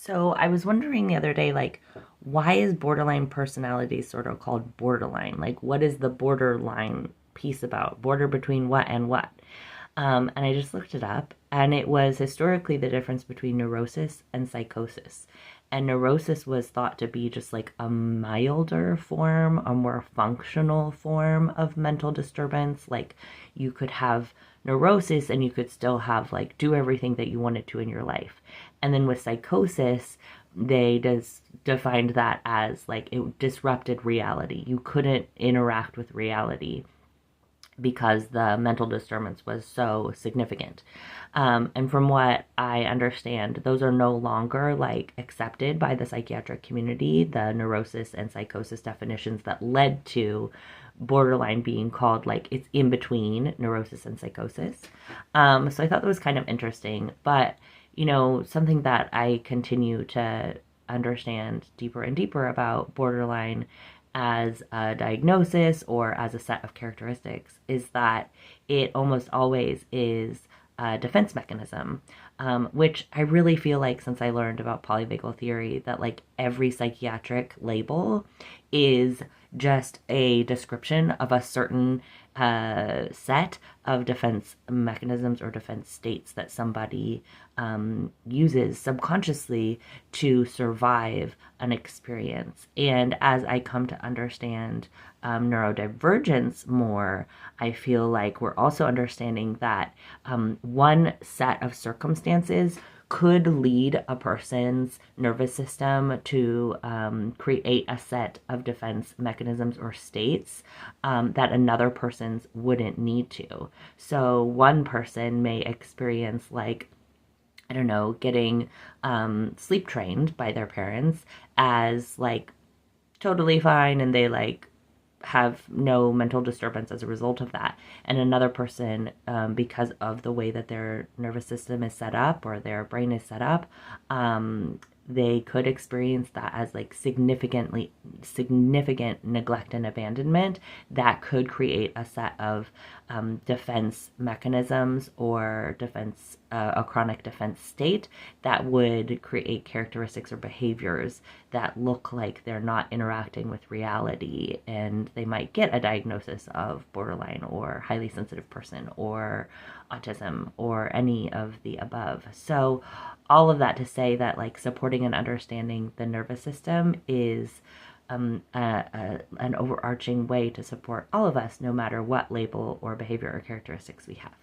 So I was wondering the other day, like, why is borderline personality sort of called borderline? Like, what is the borderline piece about? Border between what and what? And I just looked it up, and it was historically the difference between neurosis and psychosis. And neurosis was thought to be just like a milder form, a more functional form of mental disturbance. Like, you could have neurosis and you could still have, like, do everything that you wanted to in your life. And then with psychosis, they defined that as like it disrupted reality. You couldn't interact with reality because the mental disturbance was so significant. And from what I understand, those are no longer like accepted by the psychiatric community, the neurosis and psychosis definitions that led to borderline being called like it's in between neurosis and psychosis. So I thought that was kind of interesting, but something that I continue to understand deeper and deeper about borderline as a diagnosis or as a set of characteristics is that it almost always is a defense mechanism, which I really feel like since I learned about polyvagal theory, that like every psychiatric label is just a description of a certain set of defense mechanisms or defense states that somebody uses subconsciously to survive an experience. And as I come to understand neurodivergence more, I feel like we're also understanding that one set of circumstances could lead a person's nervous system to create a set of defense mechanisms or states that another person's wouldn't need to. So one person may experience like, I don't know, getting sleep trained by their parents as like totally fine, and they like have no mental disturbance as a result of that. And another person, because of the way that their nervous system is set up or their brain is set up, they could experience that as like significant neglect and abandonment that could create a set of defense mechanisms or a chronic defense state that would create characteristics or behaviors that look like they're not interacting with reality, and they might get a diagnosis of borderline or highly sensitive person or autism or any of the above. So all of that to say that like supporting and understanding the nervous system is an overarching way to support all of us, no matter what label or behavior or characteristics we have.